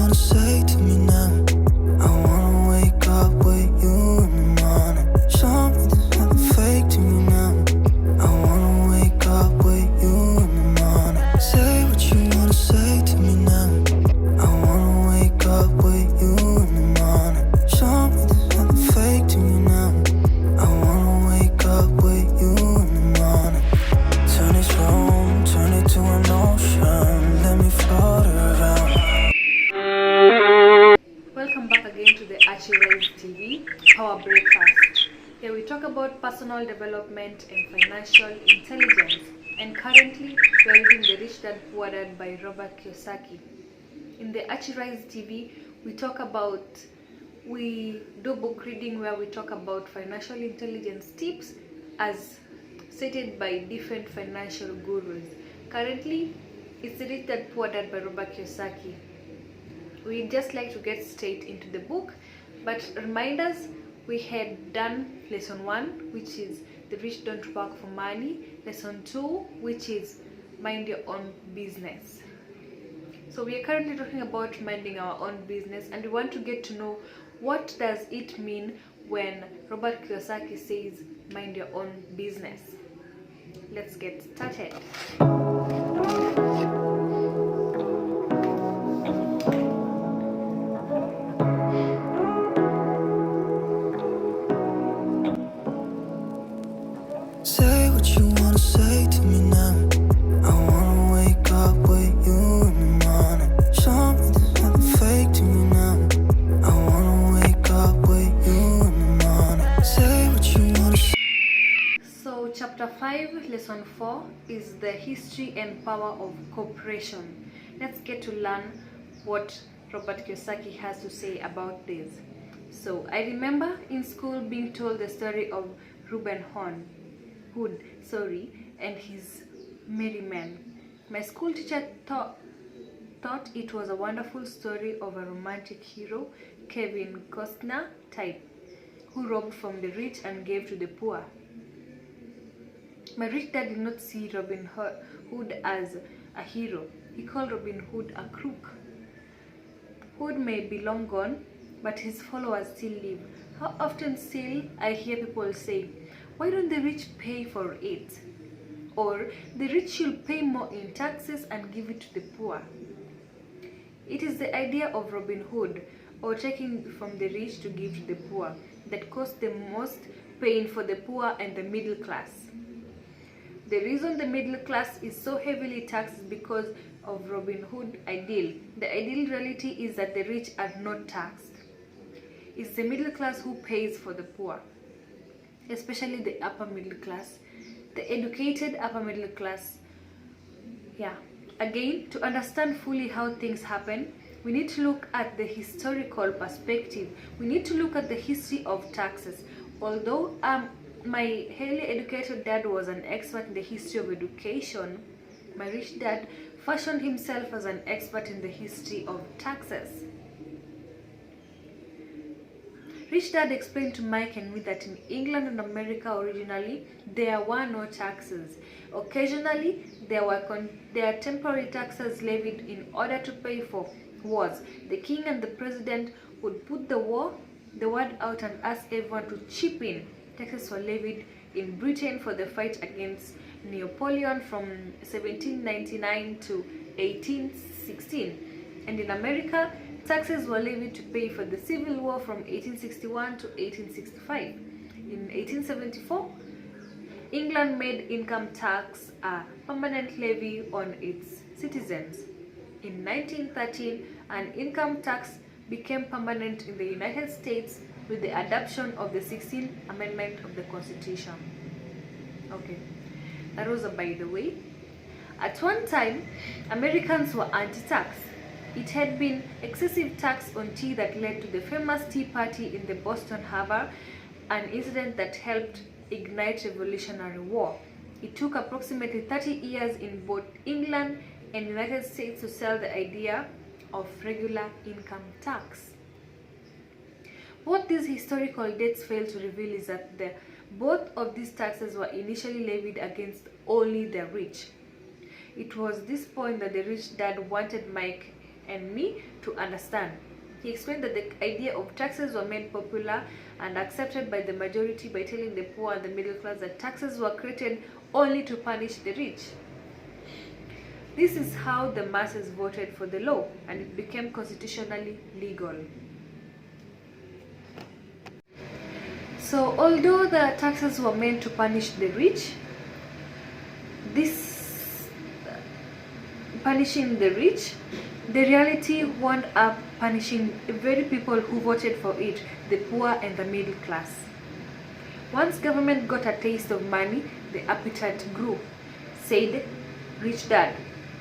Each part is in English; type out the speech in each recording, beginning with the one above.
wanna say to me now? I wanna wake up with you in the morning. Show me there's nothing fake to me now. I wanna wake up with you in the morning. Say what you wanna say to me now. I wanna wake up with you in the morning. Show me there's nothing fake to me now. I wanna wake up with you in the morning. Turn this room, turn it to an ocean. Let me float around. Welcome back again to the Archie TV Power Breakfast. Here we talk about personal development and financial intelligence. And currently we are reading The Rich Dad Poor Dad by Robert Kiyosaki. In the Archie TV we do book reading where we talk about financial intelligence tips as stated by different financial gurus. Currently it's The Rich Dad Poor Dad by Robert Kiyosaki. We'd just like to get straight into the book, but reminders, we had done lesson 1, which is the rich don't work for money, lesson 2, which is mind your own business. So we are currently talking about minding our own business, and we want to get to know what does it mean when Robert Kiyosaki says mind your own business. Let's get started. Say what you wanna say to me now. I wanna wake up with you in the morning. Show me there's nothing fake to me now. I wanna wake up with you in the morning. Say what you wanna say. So chapter 5, lesson 4 is the history and power of cooperation. Let's get to learn what Robert Kiyosaki has to say about this. So I remember in school being told the story of Reuben Hood, and his merry men. My school teacher thought it was a wonderful story of a romantic hero, Kevin Costner type, who robbed from the rich and gave to the poor. My rich dad did not see Robin Hood as a hero. He called Robin Hood a crook. Hood may be long gone, but his followers still live. How often still I hear people say, why don't the rich pay for it? Or the rich should pay more in taxes and give it to the poor. It is the idea of Robin Hood, or taking from the rich to give to the poor, that caused the most pain for the poor and the middle class. The reason the middle class is so heavily taxed is because of Robin Hood ideal. The ideal reality is that the rich are not taxed. It's the middle class who pays for the poor, especially the upper middle class, the educated upper middle class. Again, to understand fully how things happen, we need to look at the historical perspective. We need to look at the history of taxes. Although my highly educated dad was an expert in the history of education, my rich dad fashioned himself as an expert in the history of taxes. Rich Dad explained to Mike and me that in England and America originally, there were no taxes. Occasionally, there are temporary taxes levied in order to pay for wars. The king and the president would put the word out and ask everyone to chip in. Taxes were levied in Britain for the fight against Napoleon from 1799 to 1816. And in America, taxes were levied to pay for the Civil War from 1861 to 1865. In 1874, England made income tax a permanent levy on its citizens. In 1913, an income tax became permanent in the United States with the adoption of the 16th Amendment of the Constitution. Okay, that was a by the way. At one time, Americans were anti-tax. It had been excessive tax on tea that led to the famous Tea Party in the Boston Harbor, an incident that helped ignite Revolutionary War. It took approximately 30 years in both England and United States to sell the idea of regular income tax. What these historical dates fail to reveal is that both of these taxes were initially levied against only the rich. It was this point that the rich dad wanted Mike and me to understand. He explained that the idea of taxes were made popular and accepted by the majority by telling the poor and the middle class that taxes were created only to punish the rich. This is how the masses voted for the law, and it became constitutionally legal. So, although the taxes were meant to punish the rich, punishing the rich, the reality wound up punishing the very people who voted for it, the poor and the middle class. Once government got a taste of money, the appetite grew, said Rich Dad.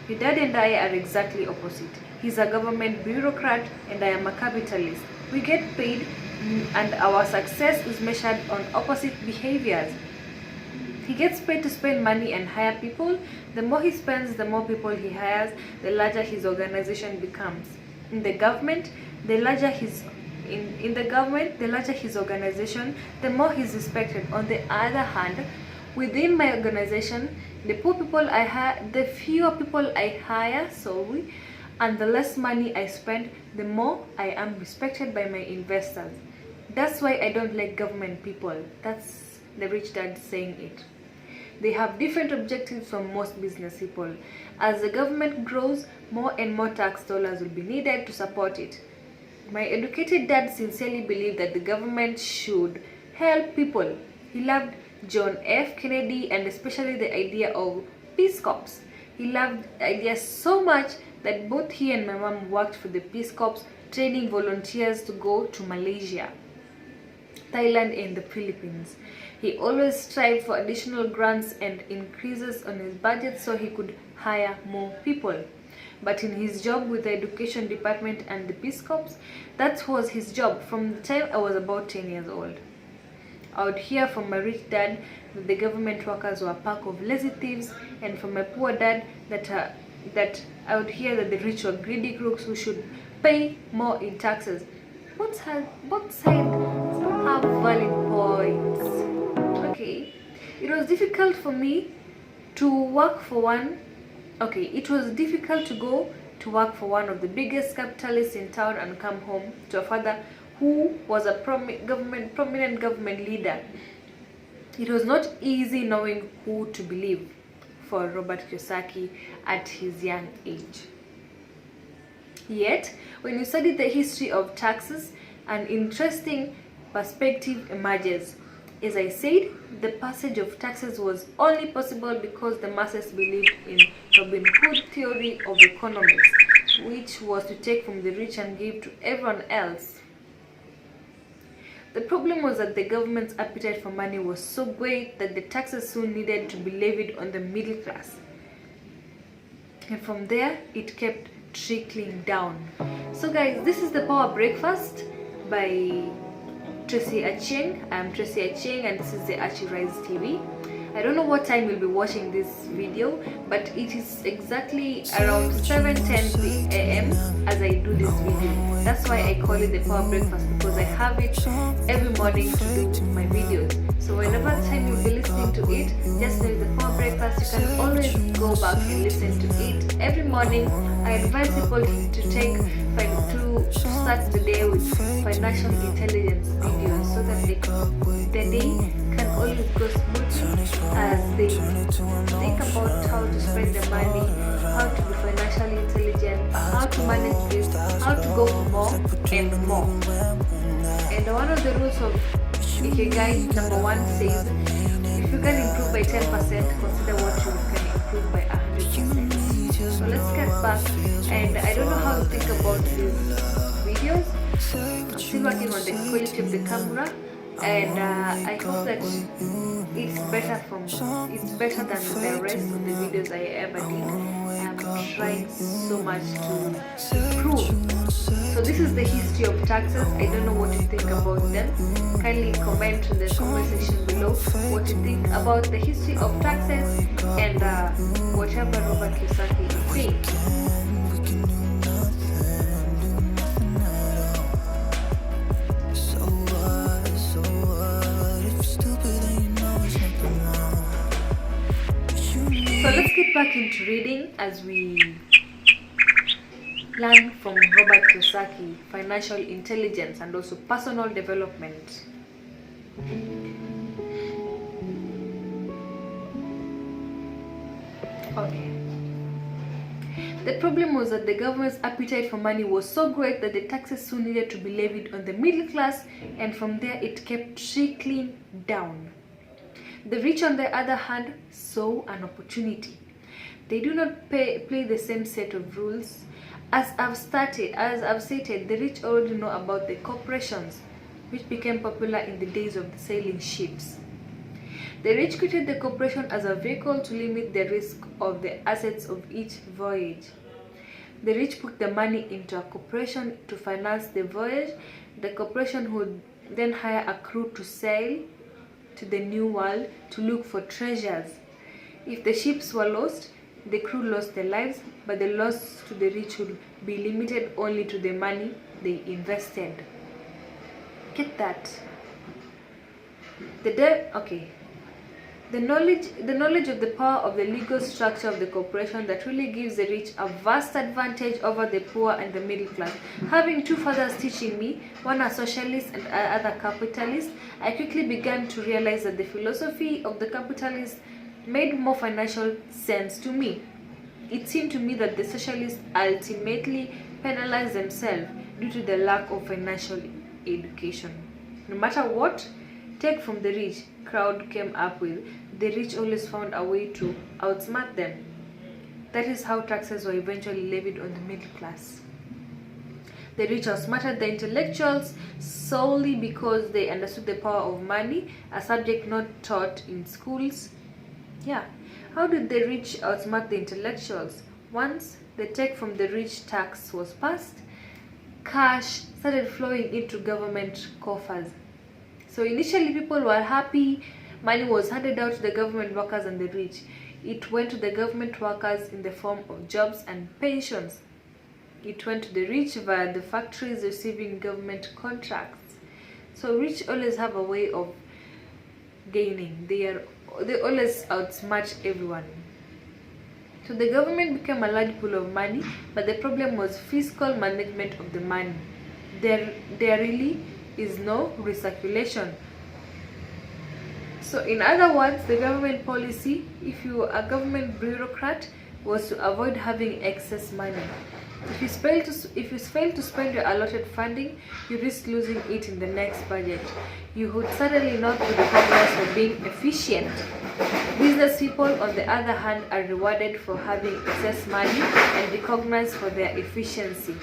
Your dad and I are exactly opposite. He's a government bureaucrat and I am a capitalist. We get paid and our success is measured on opposite behaviors. He gets paid to spend money and hire people. The more he spends, the more people he hires, the larger his organization becomes. In the government, the larger his organization, the more he's respected. On the other hand, within my organization, the fewer people I hire, and the less money I spend, the more I am respected by my investors. That's why I don't like government people. That's the Rich Dad saying it. They have different objectives from most business people. As the government grows, more and more tax dollars will be needed to support it. My educated dad sincerely believed that the government should help people. He loved John F. Kennedy and especially the idea of Peace Corps. He loved the idea so much that both he and my mom worked for the Peace Corps, training volunteers to go to Malaysia, Thailand and the Philippines. He always strived for additional grants and increases on his budget so he could hire more people. But in his job with the education department and the Peace Corps, that was his job from the time I was about 10 years old. I would hear from my rich dad that the government workers were a pack of lazy thieves, and from my poor dad that I would hear that the rich were greedy crooks who should pay more in taxes. Both sides have valid points. Okay, it was difficult for me to work for one. Okay, it was difficult to go to work for one of the biggest capitalists in town and come home to a father who was a prominent government leader. It was not easy knowing who to believe for Robert Kiyosaki at his young age. Yet, when you study the history of taxes, an interesting perspective emerges. As I said, the passage of taxes was only possible because the masses believed in Robin Hood theory of economics, which was to take from the rich and give to everyone else. The problem was that the government's appetite for money was so great that the taxes soon needed to be levied on the middle class. And from there, it kept trickling down. So guys, this is the Power Breakfast by Tracy Achieng. I'm Tracy Achieng and this is the Achi Rise TV. I don't know what time you'll be watching this video, but it is exactly around 7:10 a.m. as I do this video. That's why I call it the Power Breakfast, because I have it every morning to do my videos. So whenever time you'll be listening to it, just know the Power Breakfast. You can always go back and listen to it every morning. I advise people to start the day with financial intelligence videos so that the day can always go smoothly as they think about how to spend their money, how to be financially intelligent, how to manage this, how to go for more and more. And one of the rules of Ikigai number 1 says, if you can improve by 10%, consider what you can improve by 100%. So let's get back, and I don't know how to think about these videos. I'm still working on the quality of the camera, and I hope that it's better than the rest of the videos I ever did. I'm trying so much to improve. So this is the history of taxes. I don't know what you think about them. Kindly comment in the comment section below what you think about the history of taxes and whatever Robert Kiyosaki is saying. So let's get back into reading as we Learn from Robert Kiyosaki, financial intelligence and also personal development. Okay. The problem was that the government's appetite for money was so great that the taxes soon needed to be levied on the middle class, and from there it kept trickling down. The rich, on the other hand, saw an opportunity. They do not play the same set of rules. As I've stated, the rich already know about the corporations, which became popular in the days of the sailing ships. The rich created the corporation as a vehicle to limit the risk of the assets of each voyage. The rich put the money into a corporation to finance the voyage. The corporation would then hire a crew to sail to the new world to look for treasures. If the ships were lost, the crew lost their lives, but the loss to the rich would be limited only to the money they invested. Get that? The knowledge of the power of the legal structure of the corporation that really gives the rich a vast advantage over the poor and the middle class. Having two fathers teaching me, one a socialist and other capitalist, I quickly began to realize that the philosophy of the capitalist made more financial sense to me. It seemed to me that the socialists ultimately penalized themselves due to the lack of financial education. No matter what take from the rich crowd came up with, the rich always found a way to outsmart them. That is how taxes were eventually levied on the middle class. The rich outsmarted the intellectuals solely because they understood the power of money, a subject not taught in schools. Yeah, how did the rich outsmart the intellectuals? Once the take from the rich tax was passed, cash started flowing into government coffers. So initially people were happy, money was handed out to the government workers and the rich. It went to the government workers in the form of jobs and pensions. It went to the rich via the factories receiving government contracts. So rich always have a way of gaining. They always outsmart everyone. So the government became a large pool of money, but the problem was fiscal management of the money. There really is no recirculation. So in other words, the government policy, if you are a government bureaucrat, was to avoid having excess money. If you fail to spend your allotted funding, you risk losing it in the next budget. You would certainly not be recognized for being efficient. Business people, on the other hand, are rewarded for having excess money and recognized for their efficiency.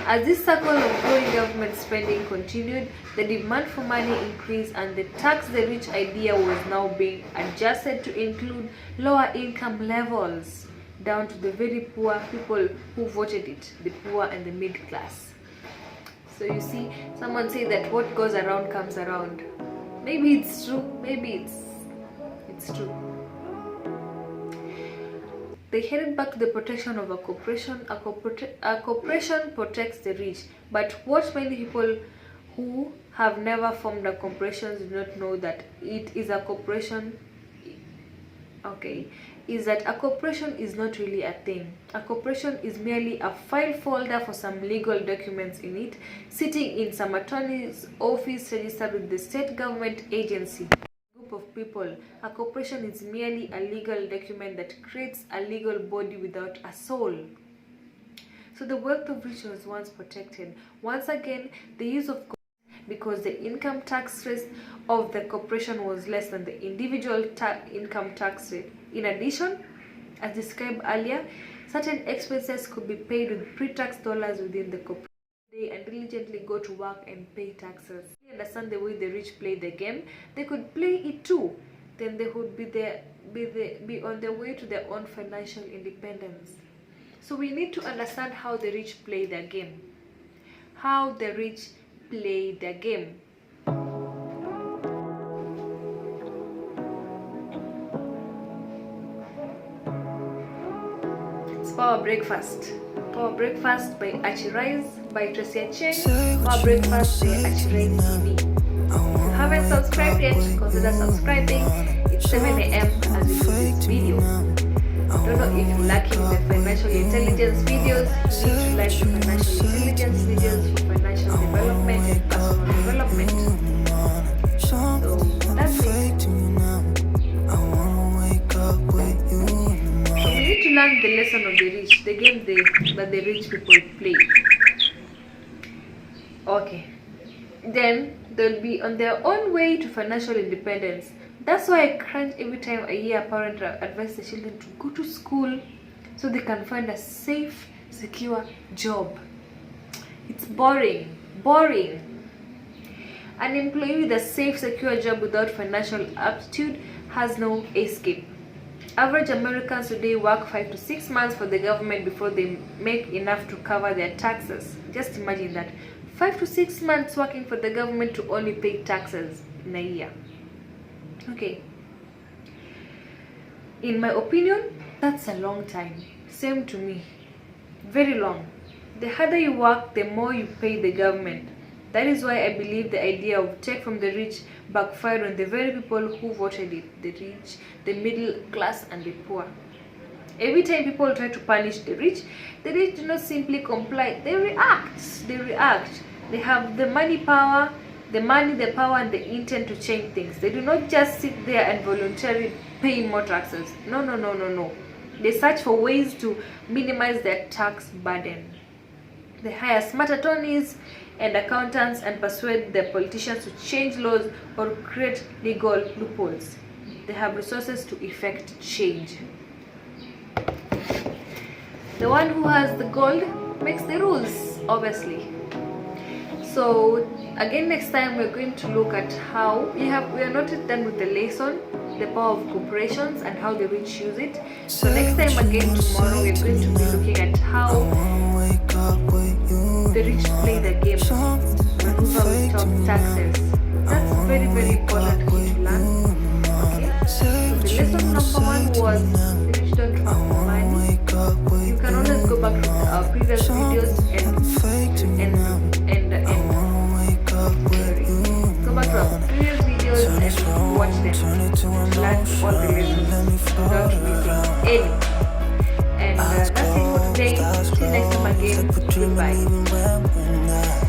As this cycle of growing government spending continued, the demand for money increased, and the tax the rich idea was now being adjusted to include lower income levels, down to the very poor people who voted it, the poor and the middle class. So you see, someone say that what goes around comes around. Maybe it's true, maybe it's true. They headed back to the protection of a corporation. A corporation protects the rich, but what many people who have never formed a corporation do not know that it is a corporation. Is that a corporation is not really a thing. A corporation is merely a file folder for some legal documents in it, sitting in some attorney's office registered with the state government agency. Of people. A corporation is merely a legal document that creates a legal body without a soul. So the wealth of rich was once protected. Once again, the use of because the income tax rate of the corporation was less than the individual income tax rate. In addition, as described earlier, certain expenses could be paid with pre-tax dollars within the corporation. And diligently go to work and pay taxes. They understand the way the rich play the game. They could play it too. Then they would be on their way to their own financial independence. So we need to understand how the rich play their game. How the rich play their game. It's Power Breakfast. Power Breakfast by Archie Rise, by Tracy Acheng. Power Breakfast by Archie Rise TV. If you haven't subscribed yet, consider subscribing. It's 7 a.m. as we do this video. Don't know if you're lacking the financial intelligence videos, you need to like the financial intelligence videos for financial development and personal development. So that's it. So we need to learn the lesson of the rich, the game that the rich people play. Okay. Then they'll be on their own way to financial independence. That's why I cringe every time I hear a parent advise the children to go to school so they can find a safe, secure job. It's boring. An employee with a safe, secure job without financial aptitude has no escape. Average Americans today work 5 to 6 months for the government before they make enough to cover their taxes. Just imagine that. 5 to 6 months working for the government to only pay taxes in a year. Okay. In my opinion, that's a long time. Same to me. Very long. The harder you work, the more you pay the government. That is why I believe the idea of take from the rich backfired on the very people who voted it. The rich, the middle class and the poor. Every time people try to punish the rich do not simply comply. They react. They have the money, power, the power and the intent to change things. They do not just sit there and voluntarily pay more taxes. No. They search for ways to minimize their tax burden. They hire smart attorneys and accountants and persuade their politicians to change laws or create legal loopholes. They have resources to effect change. The one who has the gold makes the rules, obviously. So again, next time we're going to look at how we are not done with the lesson, the power of corporations and how the rich use it. So next time again tomorrow we're going to be looking at how the rich play the game, maneuver without taxes. That's very, very important to learn. Okay? So the lesson number 1 was the rich don't have money. You can always go back to our previous videos and go back to our previous videos and watch them. Learn all the lessons without missing any. And that's it for today. See you next time again. Goodbye.